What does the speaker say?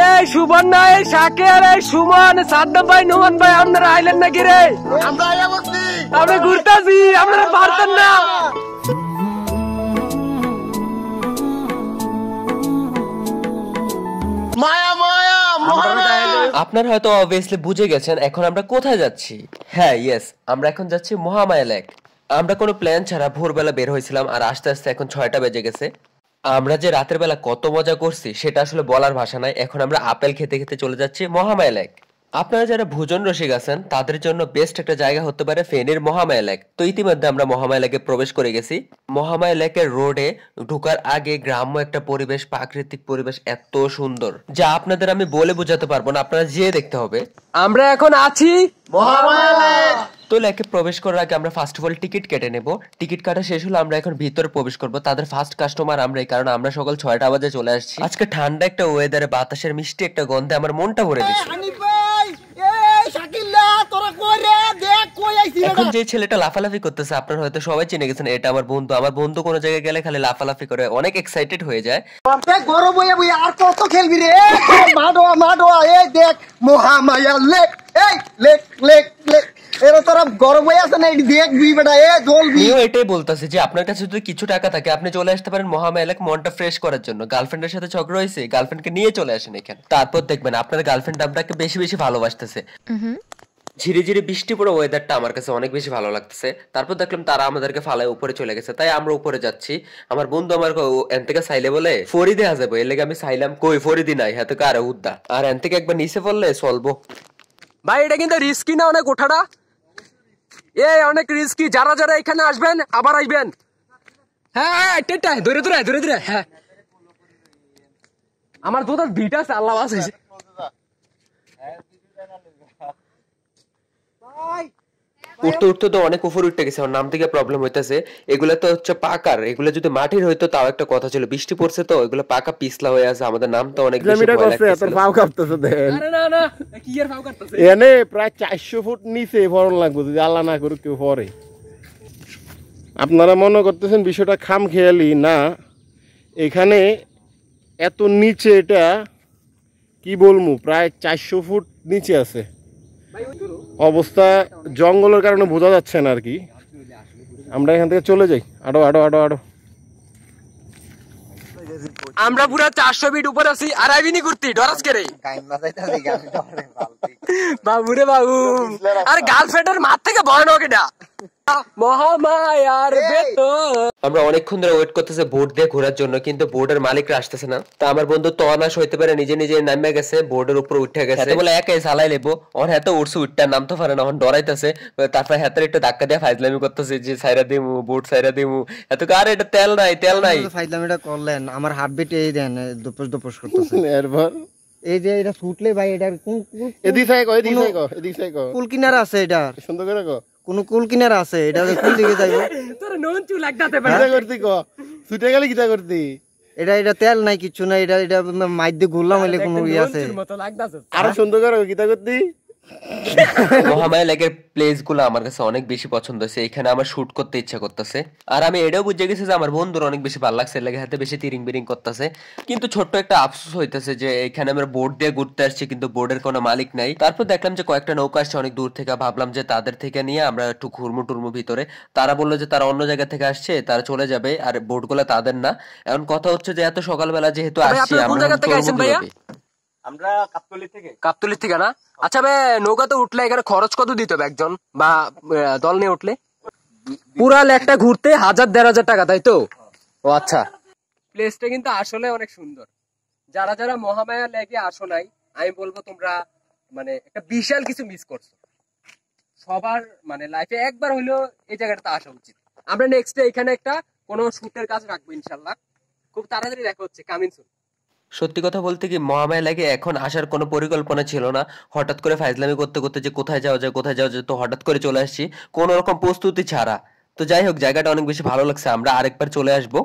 এই সুমন না, এই শাকের, এই সুমন, সাদ্দাম ভাই, নোমান ভাই, আপনারা আইলেন নাকি রে? আমরা আইয়া বসছি, আমরা ঘুরতেছি, আপনারা পারতেন না? মায়া মায়া আপনারা হয়তো অবভিয়াসলি বুঝে গেছেন এখন আমরা কোথায় যাচ্ছি। হ্যাঁ, ইয়েস, আমরা এখন যাচ্ছি মহামায়া লেক। আমরা কোনো প্ল্যান ছাড়া ভোরবেলা বের হয়েছিলাম, আর আস্তে আস্তে এখন 6টা বেজে গেছে। আমরা যে রাতের বেলা কত মজা করছি সেটা আসলে বলার ভাষা নাই। এখন আমরা আপেল খেতে খেতে চলে যাচ্ছি মহামায়া লেক। আপনারা যারা ভোজন রসিক আছেন তাদের জন্য বেস্ট একটা জায়গা হতে পারে ফেনীর মহামায়া লেক। তো ইতিমধ্যে আমরা মহামায়া লেকে প্রবেশ করে গেছি। মহামায়া লেকের রোডে ঢোকার আগে গ্রাম্য একটা পরিবেশ, প্রাকৃতিক পরিবেশ এত সুন্দর যা আপনাদের আমি বলে বোঝাতে পারবো না, আপনারা যেয়ে দেখতে হবে। আমরা এখন আছি মহামায়া লেক। তো লেকে প্রবেশ করার আগে আমরা ফার্স্ট অফ অল টিকিট কেটে নেব। টিকিট কাটা শেষ হলে আমরা এখন ভিতরে প্রবেশ করব। তাদের ফার্স্ট কাস্টমার আমরাই, কারণ আমরা সকাল 6টা বাজে চলে আসছি। আজকে ঠান্ডা একটা ওয়েদারে বাতাসের মিষ্টি একটা গন্ধে আমার মনটা ভরে দিচ্ছে। এখন যে ছেলেটা লাফালাফি করতেছে আপনারা হয়তো সবাই চিনে গেছেন, এটা আমার বন্ধু। আমার বন্ধু কোনো জায়গায় গেলে খালি লাফালাফি করে, অনেক এক্সাইটেড হয়ে যায়। গরম হয়ে বই আর কত খেলবি রে? মাডোয়া মাডোয়া, এই দেখ মহামায়া লেক, এই লেক লেক লেক। এরা তোরা গরম হয়ে আছে না, দেখবি বেটা, এ জ্বলবি। এটাই বলতেছে যে আপনার কাছে যদি কিছু টাকা থাকে আপনি চলে আসতে পারেন মহামায়া লেক মনটা ফ্রেশ করার জন্য। গার্লফ্রেন্ডের সাথে ঝগড়া হয়েছে, গার্লফ্রেন্ডকে নিয়ে চলে আসেন এখানে। তারপর দেখবেন আপনার গার্লফ্রেন্ড আপনাকে বেশি বেশি ভালোবাসতেছে। ঝিরি ঝিরি বৃষ্টি পড়ে ওয়েদারটা আমার কাছে অনেক বেশি ভালো লাগতেছে। তারপর দেখলাম তারা আমাদেরকে ফালায় উপরে চলে গেছে, তাই আমরা উপরে যাচ্ছি। আমার বন্ধু আমার এন থেকে সাইলে বলে ফরিদে যাবো, এর লেগে আমি সাইলাম কই ফরিদি নাই, হাতে কারে উদ্দা, আর এন থেকে একবার নিচে পড়লে চলবো। ভাই, এটা কিন্তু রিস্কি না অনেক ওঠাটা? অনেক রিস্কি। যারা যারা এখানে আসবেন আবার আইবেন। হ্যাঁ, ধরে ধরে ধরে ধরে। হ্যাঁ, আমার দুটো ভিট আছে, আল্লাহ আছে। উঠতে উঠতে তো অনেক উপরে উঠতে গেছে, আমার নাম থেকে প্রবলেম হইতেছে। এগুলা তো হচ্ছে পাকার, এগুলো যদি মাটির হইতো তাও একটা কথা ছিল। বৃষ্টি পড়ছে তো এগুলো পাকা পিছলা হয়ে আছে, আমাদের নাম তো অনেক বেশি ভয় লাগতেছে। পাও কাঁপতেছে দেন। আরে না না, কি আর ফাও করতেছে? এনে প্রায় 400 ফুট নিচে ভরণ লাগবে যদি আল্লাহ না করুক কেউ পরে। আপনারা মনে করতেছেন বিষয়টা খাম খেয়ালি না, এখানে এত নিচে, এটা কি বলবো, প্রায় 400 ফুট নিচে আছে। অবস্থা জঙ্গলের কারণে বোঝা যাচ্ছে না আর কি। আমরা এখান থেকে চলে যাই। আডো আডো আডো আডো। আমরা পুরা 400 ফিট উপর আছি, আর আইবিনি ঘুরতি ডরাস করে বাবুরে বাবু। আর গার্লফ্রেন্ডের মাঠ থেকে ভয়ানক এটা মহামায়ার ভেতর। আমরা অনেকক্ষণ ধরে ওয়েট করতেছে বোর্ড দিয়ে ঘোরার জন্য, কিন্তু বোর্ডের মালিকরা আসতেছে না। তা আমার বন্ধু তনাশ হইতে পারে নিজে নিজে নামে গেছে, বোর্ডের উপর উঠে গেছে বলে একাই চালাই লেবো। ওর হাতে উঠছে, উঠটা নামতে পারে না, ওর ডরাইতেছে। তারপর হাতের একটা ধাক্কা দিয়ে ফাইজলামি করতেছে যে সাইরা দিমু, বোর্ড সাইরা দিমু। এত আর এটা তেল নাই, তেল নাই। ফাইজলামিটা করলেন, আমার হার্টবিট এই দেন দপস দপস করতেছে। এরপর এই যে এটা ছুটলে ভাই, এটা কোন এদিক থেকে কো, এদিক থেকে কো, এদিক থেকে কো। কুল কিনারা আছে? এটা সুন্দর করে কো। কোন কুল কিনারা আছে? এটা কোন দিকে যাইবো? তোর নুন চু লাগতাতে পারে। কিটা করতি কো, ছুটে গেলে কিটা করতি? এটা তেল নাই, কিছু নাই। এটা মাইর দিয়ে ঘুরলাম, হইলে কোন ই আছে? মতো লাগতাছে। আরো সুন্দর করে কিটা করতি? মহামায়া লেকের প্লেস গুলো আমার কাছে অনেক বেশি পছন্দ হয়েছে, এখানে আমার শুট করতে ইচ্ছা করতেছে। আর আমি এটাও বুঝে গেছি যে আমার বন্ধুর অনেক বেশি ভালো লাগছে, লেগে হাতে বেশি তিরিং বিরিং করতেছে। কিন্তু ছোট্ট একটা আফসোস হইতেছে যে এখানে আমরা বোর্ড দিয়ে ঘুরতে আসছি, কিন্তু বোর্ডের কোনো মালিক নাই। তারপর দেখলাম যে কয়েকটা নৌকা আসছে অনেক দূর থেকে, ভাবলাম যে তাদের থেকে নিয়ে আমরা একটু ঘুরমু টুরমু ভিতরে। তারা বললো যে তারা অন্য জায়গা থেকে আসছে, তারা চলে যাবে, আর বোর্ড গুলো তাদের না। এখন কথা হচ্ছে যে এত সকালবেলা যেহেতু আসছি, কোন জায়গা থেকে আইছেন ভাইয়া? আমরা কাপ্তলি থেকে না? আচ্ছা ভাই, নৌকাতে উঠলে এখানে খরচ কত দিতে হবে একজন বা দল নিয়ে উঠলে? পুরা লেকটা ঘুরতে 1000-1500 টাকা, তাই তো? ও আচ্ছা। প্লেসটা কিন্তু আসলে অনেক সুন্দর। যারা যারা মহামায়া লেকে আসো নাই, আমি বলবো তোমরা মানে একটা বিশাল কিছু মিস করছো। সবার মানে লাইফে একবার হইলেও এই জায়গাটাতে আসা উচিত। আমরা নেক্সট ডে এখানে একটা কোনো শুটের কাজ রাখবো ইনশাল্লাহ। খুব তাড়াতাড়ি দেখা হচ্ছে, কামিং সুন। সত্যি কথা বলতে কি, মহামায়া লেকে এখন আসার কোনো পরিকল্পনা ছিল না। হঠাৎ করে ফাইজলামি করতে করতে যে কোথায় যাওয়া যায় কোথায় যাওয়া যায়, তো হঠাৎ করে চলে আসছি কোনো রকম প্রস্তুতি ছাড়া। তো যাই হোক, জায়গাটা অনেক বেশি ভালো লাগছে, আমরা আরেকবার চলে আসবো।